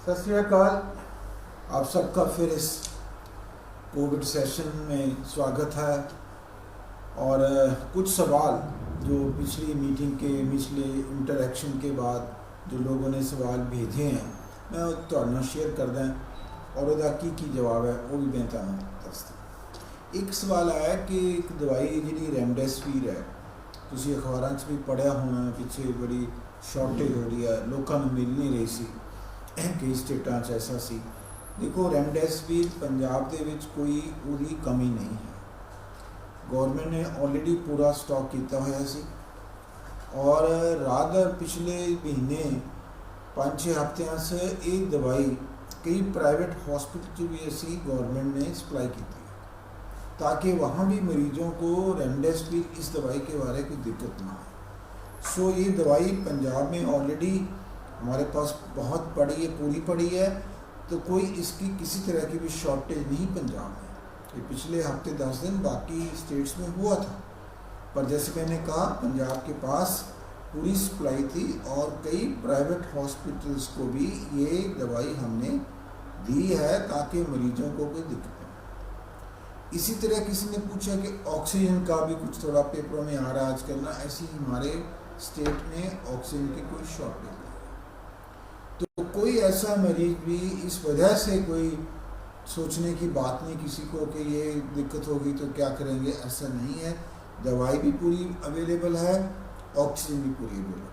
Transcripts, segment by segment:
सत श्री अकाल। आप सबका फिर इस कोविड सेशन में स्वागत है। और कुछ सवाल जो पिछली मीटिंग के पिछले इंटरेक्शन के बाद जो लोगों ने सवाल भेजे हैं मैं तुहाडे शेयर कर दें और उसका की जवाब है वो भी मैं तुहानू दसदा। एक सवाल आया कि एक दवाई जी रेमडेसिविर है, तुसीं अखबारों भी पढ़िया होना, पिछे बड़ी शॉर्टेज हो रही है, लोगों को मिल नहीं रही सी, कई स्टेटां ऐसा सी। देखो रेमडेसिविर पंजाब दे विच कोई उहदी कमी नहीं है, गौरमेंट ने ऑलरेडी पूरा स्टॉक किया होया सी और रादर पिछले महीने 5-6 हफ्तियां से ये दवाई कई प्राइवेट हॉस्पिटल भी असी गौरमेंट ने सप्लाई की ताकि वहाँ भी मरीजों को रेमडेसिविर इस दवाई के बारे कोई दिक्कत ना हो। सो ये दवाई पंजाब में ऑलरेडी हमारे पास बहुत पड़ी है, पूरी पड़ी है, तो कोई इसकी किसी तरह की भी शॉर्टेज नहीं पंजाब में। ये पिछले हफ्ते 10 दिन बाकी स्टेट्स में हुआ था, पर जैसे मैंने कहा पंजाब के पास पूरी सप्लाई थी और कई प्राइवेट हॉस्पिटल्स को भी ये दवाई हमने दी है ताकि मरीजों को कोई दिक्कत नहीं। इसी तरह किसी ने पूछा कि ऑक्सीजन का भी कुछ थोड़ा पेपरों में आ रहा है आजकल ना, ऐसी हमारे स्टेट में ऑक्सीजन की कोई शॉर्टेज नहीं। तो कोई ऐसा मरीज भी इस वजह से कोई सोचने की बात नहीं किसी को कि ये दिक्कत होगी तो क्या करेंगे, ऐसा नहीं है। दवाई भी पूरी अवेलेबल है, ऑक्सीजन भी पूरी अवेलेबल है।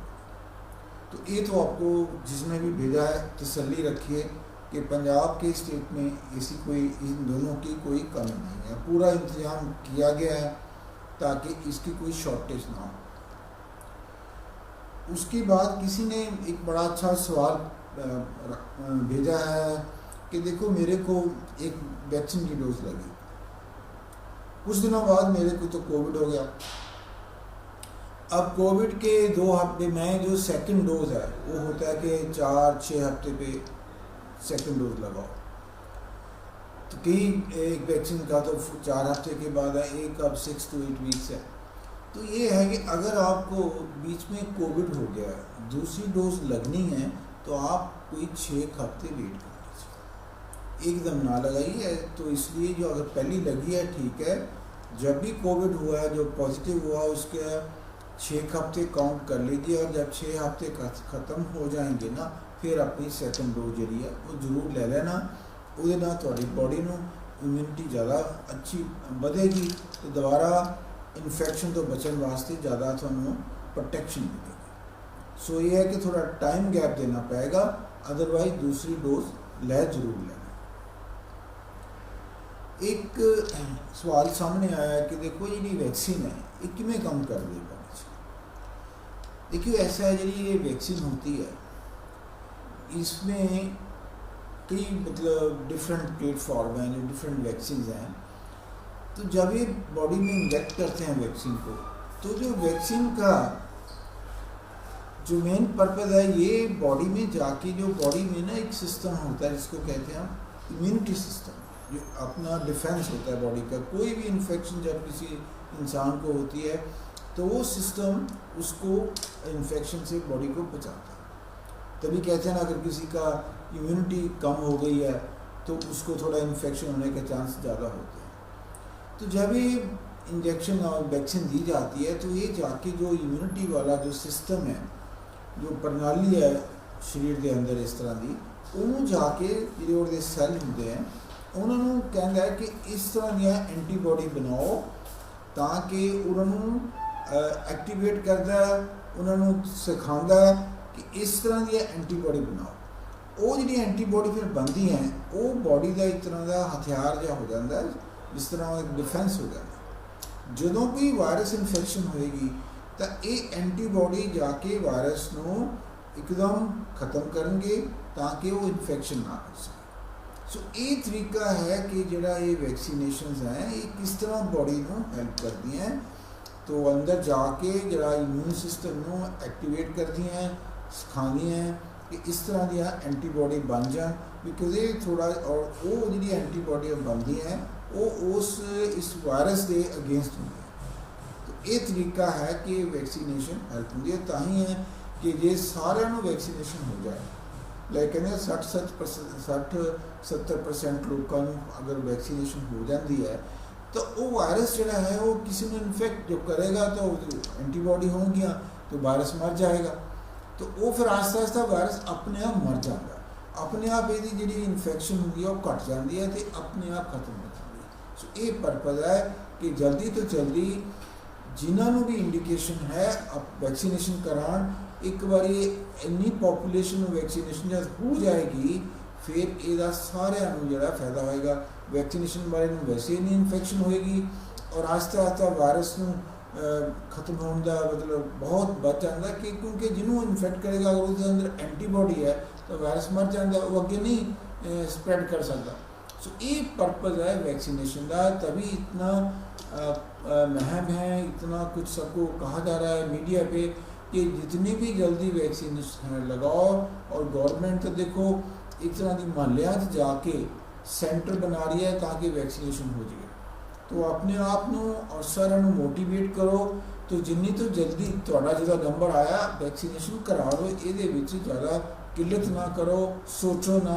तो ये तो आपको जिसने भी भेजा है तसल्ली रखिए कि पंजाब के स्टेट में ऐसी कोई इन दोनों की कोई कमी नहीं है, पूरा इंतजाम किया गया है ताकि इसकी कोई शॉर्टेज ना हो। उसके बाद किसी ने एक बड़ा अच्छा सवाल भेजा है कि देखो मेरे को एक वैक्सीन की डोज लगी, कुछ दिनों बाद मेरे को तो कोविड हो गया। अब कोविड के 2 हफ्ते में जो सेकंड डोज है वो होता है कि 4-6 हफ्ते पे सेकंड डोज लगाओ। तो कई एक वैक्सीन का तो 4 हफ्ते के बाद है, एक अब 6 to 8 वीक्स है। तो ये है कि अगर आपको बीच में कोविड हो गया, दूसरी डोज लगनी है तो आप कोई 6 हफ्ते वेट कर लीजिए, एकदम ना लगाइए। तो इसलिए जो अगर पहली लगी है ठीक है, जब भी कोविड हुआ है जो पॉजिटिव हुआ उसके 6 हफ्ते काउंट कर लीजिए और जब 6 हफ्ते ख़त्म हो जाएंगे ना फिर अपनी सेकंड डोज जी है वो जरूर ले लेना। उसदे नाल तुहाडी बॉडी नूं इम्यूनिटी ज़्यादा अच्छी बढ़ेगी तो दोबारा इन्फेक्शन तो बचने वास्ते ज़्यादा थोड़ा प्रोटेक्शन मिलेगी। सो ये है कि थोड़ा टाइम गैप देना पड़ेगा, अदरवाइज दूसरी डोज ले जरूर लेना। एक सवाल सामने आया है कि देखो जी वैक्सीन है ये किमें काम कर रही है। देखिए ऐसा है जी ये वैक्सीन होती है इसमें कई मतलब डिफरेंट प्लेटफॉर्म हैं, जो डिफरेंट वैक्सीन हैं। तो जब ये बॉडी में इंजेक्ट करते हैं वैक्सीन को, तो जो वैक्सीन का जो मेन पर्पज़ है ये बॉडी में जाके जो बॉडी में ना एक सिस्टम होता है जिसको कहते हैं हम इम्यूनिटी सिस्टम, जो अपना डिफेंस होता है बॉडी का। कोई भी इन्फेक्शन जब किसी इंसान को होती है तो वो सिस्टम उसको इन्फेक्शन से बॉडी को बचाता है। तभी कहते हैं ना अगर किसी का इम्यूनिटी कम हो गई है तो उसको थोड़ा इन्फेक्शन होने के चांस ज़्यादा होते हैं। तो जब ये इंजेक्शन और वैक्सीन दी जाती है तो ये जाके जो इम्यूनिटी वाला जो सिस्टम है, जो प्रणाली है शरीर के अंदर इस तरह की, उन्होंने जाके जो सैल होंगे हैं उन्होंने कहना है कि इस तरह दी एंटीबॉडी बनाओ ताकि उन्होंने एक्टिवेट करता है, उन्होंने सिखाता है कि इस तरह की एंटीबॉडी बनाओ। वो जी एंटीबॉडी फिर बनती हैं वो बॉडी का एक तरह का हथियार जो हो जाता है, जिस तरह एक डिफेंस हो जाता है। जो कोई वायरस इन्फेक्शन होएगी तो ये एंटीबॉडी जाके वायरस को एकदम ख़त्म करेंगे ताकि वो इन्फेक्शन ना हो सके। सो ये तरीका है कि जोड़ा ये वैक्सीनेशन हैं ये किस तरह बॉडी को हेल्प करती हैं। तो अंदर जाके जरा इम्यून सिस्टम को एक्टिवेट करती हैं, सिखाती हैं कि इस तरह दी एंटीबॉडी बन जाए, बिकॉज ये थोड़ा और वो जी एंटीबॉडी बनती हैं वो उस इस वायरस के अगेंस्ट होंगी। तो ये तरीका है कि वैक्सीनेशन हेल्प होती है। ताही है कि जे सारे वैक्सीनेशन हो जाए ਲੈ ਕਹਿੰਦੇ 60-70% ਲੋਕਾਂ ਨੂੰ ਅਗਰ ਵੈਕਸੀਨੇਸ਼ਨ ਹੋ ਜਾਂਦੀ ਹੈ ਤਾਂ ਉਹ ਵਾਇਰਸ ਜਿਹੜਾ ਹੈ ਉਹ ਕਿਸੇ ਨੂੰ ਇਨਫੈਕਟ ਜੋ ਕਰੇਗਾ ਤਾਂ ਐਂਟੀਬਾਡੀ ਹੋਣਗੀਆਂ तो वायरस मर जाएगा। तो वो फिर आहिस्ता आहिस्ता वायरस अपने आप मर जाता है, अपने आप ये जी इन्फेक्शन होंगी वो घट जाती है तो अपने आप खत्म हो जाती है। सो ये पर्पज़ है कि जल्दी तो जल्दी जिन्होंने भी इंडिकेशन है वैक्सीनेशन करान, एक बारी इन्नी पॉपूलेशन वैक्सीनेशन जब हो जाएगी फिर यदा सारिਆਂ ਨੂੰ ਜਿਹੜਾ फायदा होएगा। वैक्सीनेशन वाले वैसे ही नहीं इन्फेक्शन होएगी और आहिस्ता आहिस्ता वायरस ਨੂੰ खत्म होने का मतलब बहुत बच जाता कि क्योंकि जिन्होंने इन्फेक्ट करेगा अगर उसके अंदर एंटीबॉडी है तो वायरस मर जाता, वो अगे नहीं स्प्रेड कर सकता। सो ये पर्पज़ है वैक्सीनेशन का, तभी इतना महम है, इतना कुछ सबको कहा जा रहा है मीडिया पे कि जितनी भी जल्दी वैक्सीनेशन लगाओ। और गवर्नमेंट तो देखो एक तरह की मोहल्लियाँ जाके सेंटर बना रही है ताकि वैक्सीनेशन हो जाए। तो अपने आप ਨੂੰ और ਸਾਰਿਆਂ ਨੂੰ ਮੋਟੀਵੇਟ ਕਰੋ तो जिन्नी तो जल्दी ਤੁਹਾਡਾ ਜਿਹੜਾ ਨੰਬਰ ਆਇਆ वैक्सीनेशन करा लो। ਇਹਦੇ ਵਿੱਚ ज़्यादा किल्लत ना करो, सोचो ना।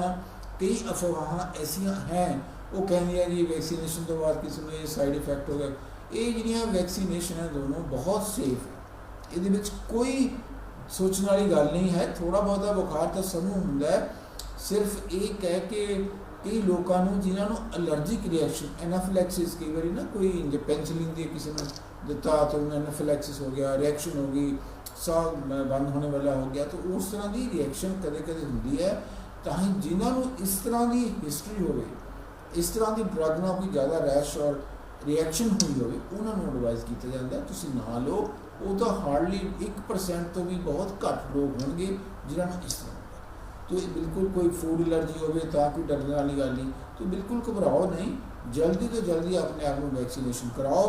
कई अफवाहां ऐसियां हैं वो कहदियां जी वैक्सीनेशन तो बाद किसी ਨੂੰ साइड इफेक्ट हो गया। ये ਜਿਹੜੀਆਂ वैक्सीनेशन है दोनों बहुत सेफ है, ਇਹਦੇ ਵਿੱਚ कोई सोचने वाली गल नहीं है। थोड़ा बहुत बुखार तो सबनों ਹੁੰਦਾ है, सिर्फ ये कह के कई लोगों को जिन्होंने अलर्जिक रिएक्शन एनाफिलैक्सिस कई बार ना कोई पेंसिलिन दी किसी ने दिता तो उन्हें एनाफिलैक्सिस हो गया, रिएक्शन हो गई, साह बंद होने वाला हो गया। तो उस तरह की रिएक्शन कदे कदे होती है। तां जिन्होंने इस तरह की हिस्टरी हो, इस तरह की ड्रग ना कोई ज़्यादा रैश और रिएक्शन हुई हो, उन्होंने एडवाइज किया जाता है तुसीं ना लो। वो तो हार्डली 1% तो भी बहुत घट लोग होंगे जिन्होंने इस तरह। तो बिल्कुल कोई फूड एलर्जी हो कोई डरने वाली गल नहीं। तो बिल्कुल घबराओ नहीं, जल्दी तो जल्दी अपने आप को वैक्सीनेशन कराओ,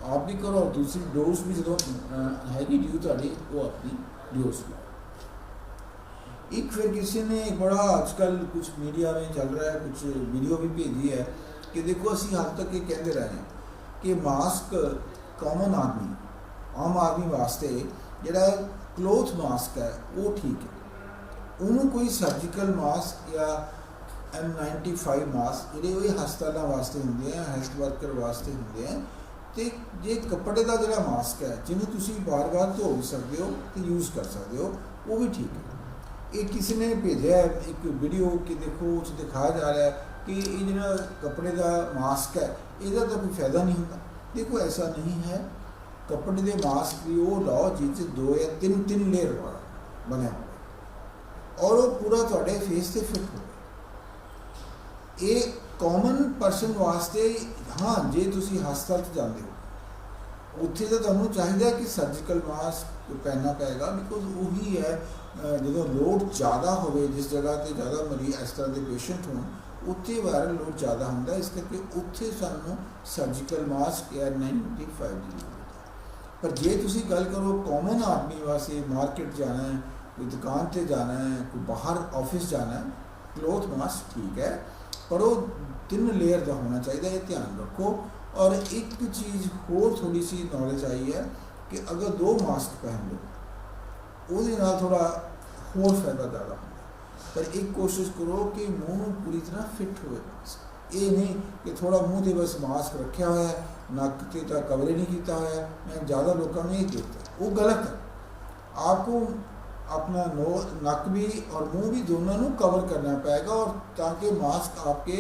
आप भी करो और दूसरी डोज भी जो हैगी ड्यू थोड़ी वो अपनी डोज भी। एक फिर किसी ने एक बड़ा आजकल कुछ मीडिया में चल रहा है, कुछ वीडियो भी भेजी है कि देखो असी हाल तक ये कहते रहे हैं कि मास्क कॉमन आदमी आम आदमी वास्ते जिहड़ा क्लोथ मास्क है वो ठीक है, उन्होंने कोई सर्जिकल मास्क या N95 मास्क जोड़े हस्पतालों वास्ते होंगे हैं, हेल्थ वर्कर वास्ते होंगे हैं। तो जे कपड़े का जोड़ा मास्क है जिन्हें तुम बार बार धो भी सकते हो तो यूज़ कर सकते हो, वो भी ठीक है। ये किसी ने भेजा है एक वीडियो कि देखो उस दिखाया जा रहा है कि ये जो कपड़े का मास्क है इसका तो कोई फायदा नहीं होता। देखो ऐसा नहीं है, कपड़े के मास्क भी वो लाओ जिस 2 या 3 लेयर वाला बने और वो पूरा थोड़े फेस से फिट हो। ये कॉमन परसन वास्ते हाँ जे तुसी हस्पताल जाते हो उत्थे तो तुहानूं चाहिए कि सर्जिकल मास्क पहनना पेगा, बिकॉज वही है जो लोड ज़्यादा हो जिस जगह पर ज़्यादा मरीज इस तरह के पेशेंट हो उत्थे वायरल लोड ज़्यादा होंदा, इस करके उत्थे सानूं सर्जिकल मास्क या N95 की जरूरत है। पर जे तुसी गल करो कॉमन आदमी वास्ते मार्केट जाना है, कोई दुकान पर जाना है, कोई बाहर ऑफिस जाना है, क्लोथ मास्क ठीक है पर वो 3 लेयर का होना चाहिए, ये ध्यान रखो। और एक चीज़ होर थोड़ी सी नॉलेज आई है कि अगर 2 मास्क पहन लो वो थोड़ा होर फायदा ज़्यादा होगा। पर एक कोशिश करो कि मूँह पूरी तरह फिट हो मास्क, ये नहीं कि थोड़ा मुँह से बस मास्क रखा हुआ है, नक से तो कवर ही नहीं किया हुआ है। मैं ज़्यादा लोगों ने ये देखता वो गलत है। आपको अपना नक भी और मुंह भी दोनों को कवर करना पड़ेगा और ताकि मास्क आपके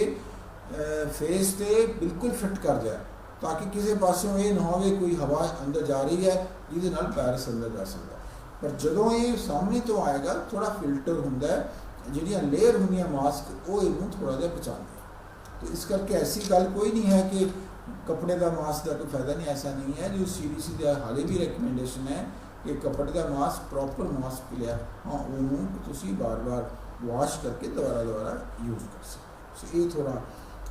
फेस से बिल्कुल फिट कर जाए, ताकि किसी पासों ये ना हो कोई हवा अंदर जा रही है जिसके नाल वायरस अंदर जा सकता। पर जदों ये सामने तो आएगा थोड़ा फिल्टर होंदा है, जिहड़ियां लेयर होंदियां मास्क वो इनू थोड़ा जिहा बचाते। तो इस करके ऐसी गल कोई नहीं है कि कपड़े का मास्क का कोई फायदा नहीं, ऐसा नहीं है। जो CDC का हाले भी रिकमेंडेशन है कि कपड़े का मास्क प्रॉपर मास्क लिया हाँ उन्होंने तुसी बार बार वॉश करके दोबारा यूज़ कर सकते। ये थोड़ा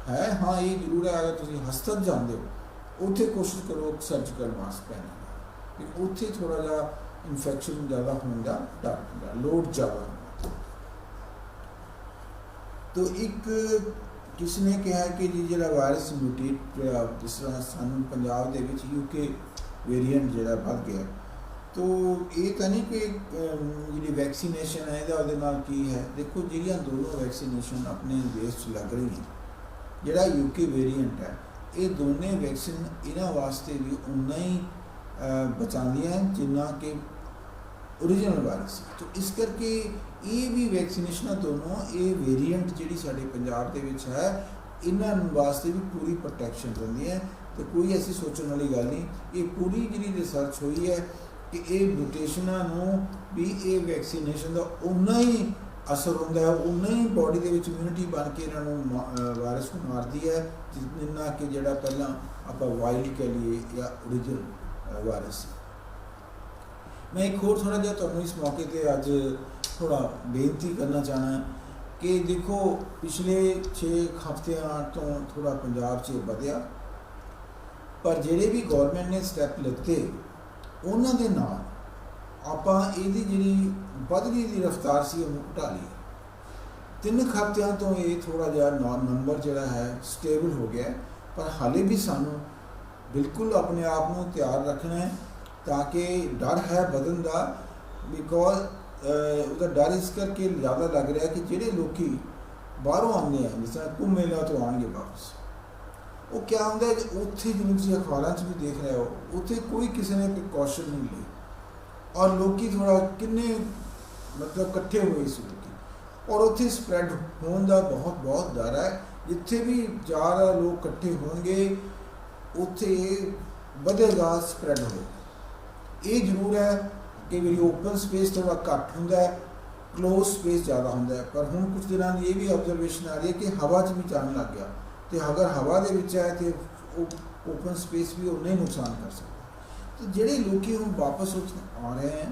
है हाँ ये जरूर है। अगर तुम हस्पताल जाते हो उत्थे कोशिश करो सर्जिकल मास्क पहनने कि उत्थे थोड़ा जा इन्फेक्शन ज़्यादा होने का डर होंगे, लोड ज़्यादा होंगे। तो एक किसी ने कहा कि जी जो वायरस म्यूटेट जिस तरह सानू पंजाब के UK वेरिएंट जो बढ़ गया तो ये तो नहीं कि जी वैक्सीनेशन है ਉਹਦੇ ਨਾਲ ਕੀ है, देखो ਜਿਹੜੀਆਂ दोनों वैक्सीनेशन अपने देश 'ਚ ਲੱਗ रही हैं, ਜਿਹੜਾ यूके वेरीएंट है, ये दोनों वैक्सीन इन्हां वास्ते भी उन्ना ही बचादियां जिन्ना कि ओरिजिनल वायरस। तो इस करके ये भी वैक्सीनेशन दोनों ये वेरीएंट जी साढ़े पंजाब के है इन्हां वास्ते भी पूरी प्रोटैक्शन दिंदी है। तो कोई ऐसी सोचने वाली गल नहीं, ये पूरी जी रिसर्च हुई है कि ये म्यूटेशनों भी ये वैक्सीनेशन का उन्ना ही असर होंदा है, उन्ना ही बॉडी के इम्यूनिटी बन के इन्हों वायरस को मारती है जिन्ना कि जोड़ा पहला आप वाइल्ड कह लिए या ओरिजिनल वायरस। मैं एक होर थोड़ा जिहा तुहानूं इस मौके पर अज थोड़ा बेनती करना चाहना कि देखो पिछले 6 हफ्तियां तो थोड़ा पंजाब 'च वधिया, पर जिहड़े भी गौरमेंट ने स्टैप लिते उन्हां दे नाल आपां इहदी जिहड़ी वधदी दी रफ्तार सी उहनूं घटा ली। 3 हफ्तियां तो ये थोड़ा जिहा नंबर जिहड़ा है स्टेबल हो गया, पर हाले भी सानूं बिल्कुल अपने आप को तैयार रखना है ताकि डर है बदन का, बिकॉज उसका डर इस करके ज़्यादा लग रहा है कि जोड़े लोग बाहरों आते हैं जिस तरह कुंभ मेला तो आएंगे वापस, वो क्या होंगे कि उत्थे जिन्हें तुम अखबारों भी देख रहे हो उत्थे कोई किसी ने प्रिकॉशन नहीं ली और लोग थोड़ा किन्ने मतलब कट्ठे हुए इस लोग और उत्थे स्प्रैड होने का बहुत बहुत डर है। जिथे भी ज़्यादा लोग कट्ठे होंगे उत्थे बढ़ेगा स्प्रैड होगा। ये जरूर है कि मेरी ओपन स्पेस थोड़ा घट होंदा है, क्लोज स्पेस ज़्यादा होंदा है, पर हुण कुछ दिनों ये भी ऑब्जरवेशन आ रही है कि हवा च भी जान लग गया, तो अगर हवा दे विच है तो ओपन स्पेस भी उन्ना ही नुकसान कर सकता। तो जिहड़े लोग हुण वापस उत्थे आ रहे हैं,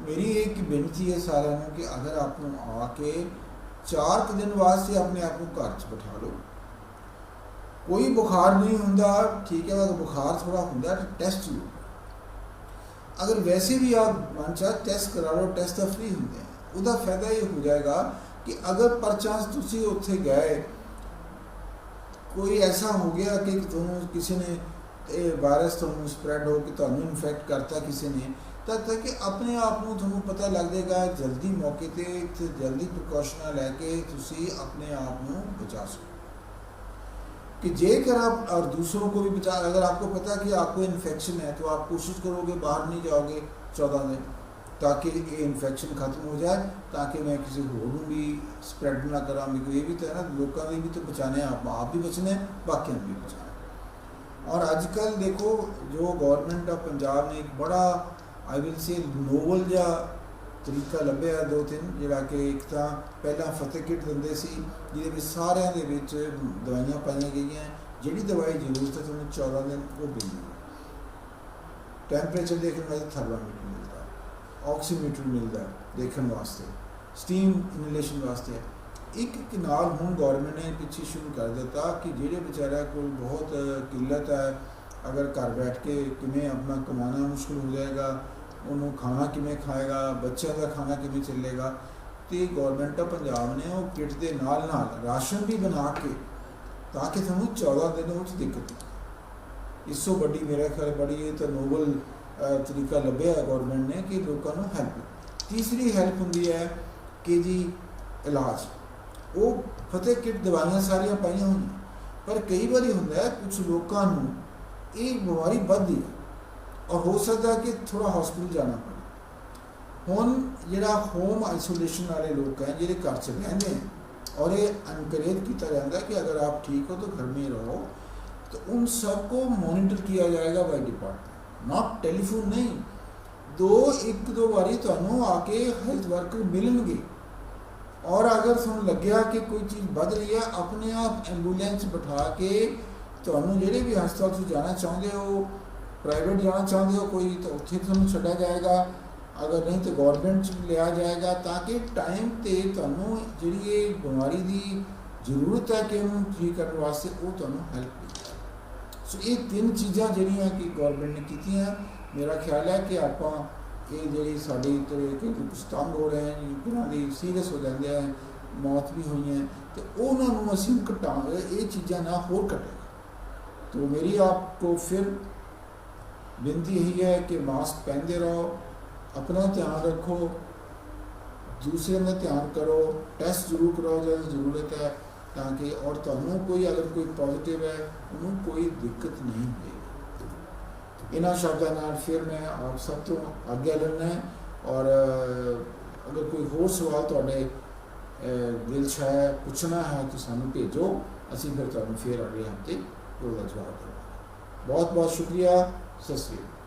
मेरी एक बेनती है सारिਆਂ ਨੂੰ कि अगर आप आके 4 दिन वास्ते अपने आप को घर च बिठा लो, कोई बुखार नहीं होंदा, ठीक है, अगर बुखार थोड़ा होंदा तो टेस्ट लो, अगर वैसे भी आप मन चाह टेस्ट करा लो, टेस्ट तो फ्री होंगे हैं, उसका फायदा ये हो जाएगा कि अगर परचांस तुसी उत्थे गए कोई ऐसा हो गया कि तुहानूं किसी ने वायरस तुहानूं स्प्रैड हो कि तुहानूं इन्फेक्ट करता किसी ने, तब तक कि अपने आप को तुहानूं पता लग जाएगा, जल्दी मौके पर जल्दी प्रिकॉशनां लैके तुसी अपने आप को बचा सको कि जेकर आप और दूसरों को भी बचा। अगर आपको पता कि आपको इन्फेक्शन है तो आप कोशिश करोगे बाहर नहीं जाओगे 14 दिन, ताकि ये इन्फेक्शन खत्म हो जाए, ताकि मैं किसी होर भी स्प्रैड ना करा। मेरे को ये भी तो है ना, लोगों ने भी तो बचाने, आप भी बचने, बाकियों भी बचाना। और अजकल देखो जो गवर्नमेंट ऑफ पंजाब ने एक बड़ा आई विल से नोवल जा तरीका लभ्या 2-3, जिहड़ा कि एक तो पहला फतेह किट दिंदे सी जिहदे सारिਆਂ ਦੇ ਵਿੱਚ दवाइयां पाई गई, जिहड़ी दवाई जरूरत है तुहानूं 14 दिन वो मिलदी है। टैंपरेचर देखने वास्ते थर्मामीटर मिलता, ऑक्सीमीटर मिलता देखने वास्ते, स्टीम इनहेलेशन वास्ते। एक नाल हुण गौरमेंट ने पिछे शुरू कर दिता कि जिहड़े बेचारे कोल बहुत किल्लत है, अगर घर बैठ के किवें अपना कमाना मुश्किल हो जाएगा, उन्होंने खाना किमें खाएगा, बच्चों का खाना किमें चलेगा, तो गौरमेंट ऑफ पंजाब ने वो किट के नाल राशन भी बना के ताकि थोड़ा 14 दिनों में दिक्कत नहीं। इस तो बड़ी मेरा ख्याल बड़ी ये तो नोवल तरीका लभ्या है गौरमेंट ने कि लोगों को हैल्प। तीसरी हैल्प होंगी है कि जी इलाज, वो फतेह किट दवाइयां सारियां पाइयां हुई, पर कई बार होंदा है कुछ लोगों को ये बीमारी बढ़ती है और हो सकता है कि थोड़ा हॉस्पिटल जाना पड़े। हुण जिहड़ा होम आइसोलेशन वाले लोग हैं जिहड़े घर च रहंदे हैं और ये एनकरेज किया जाता है कि अगर आप ठीक हो तो घर में रहो, तो उन सबको मॉनिटर किया जाएगा बाय डिपार्टमेंट, नॉट टेलीफोन नहीं, 1-2 बारी तुहानूं आके हेल्थ वर्कर मिलणगे और अगर तुहानूं लग्या कि कोई चीज़ बढ़ रही है, अपने आप एंबूलेंस बिठा के तुहानूं जिहड़े भी हस्पताल तुसीं जाना चाहुंदे हो, प्राइवेट जाना चाहते हो कोई, तो उत्थे तुहानूं छड्डिया जाएगा, अगर नहीं तो गौरमेंट लिया जाएगा, ताकि टाइम पर तुहानूं जिहड़ी ये बीमारी की जरूरत है कि उन्होंने ठीक करने वास्ते वो तुहानूं हेल्प मिल जाए। सो ये 3 चीज़ां जिहड़ियां कि गौरमेंट ने कीतियां, मेरा ख्याल है कि आपां ये जिहड़ी साडी तरीके कुछ तंग हो रहे हैं, जिन्हां दी सीरियस हो जाते हैं, मौत भी हुई हैं, तो उन्होंने असीं घटांगे, ये चीज़ां ना होर घटेगा। तो मेरी आपको फिर बेनती यही है कि मास्क पहनते रहो, अपना ध्यान रखो, दूसरे में ध्यान करो, टेस्ट जरूर कराओ जब ज़रूरत है, ताकि और तुहानू कोई अगर कोई पॉजिटिव है उन्होंने कोई दिक्कत नहीं होगी। इन्होंने शब्दों नाल फिर मैं आप सब तो आज्ञा लेना है। और अगर कोई होर सवाल तुहाडे दिल च है पूछना है तो सानू भेजो, असीं फिर तुहानू फिर अगले हफ्ते उसका जवाब देवांगे। बहुत बहुत शुक्रिया। सत श्री अकाल।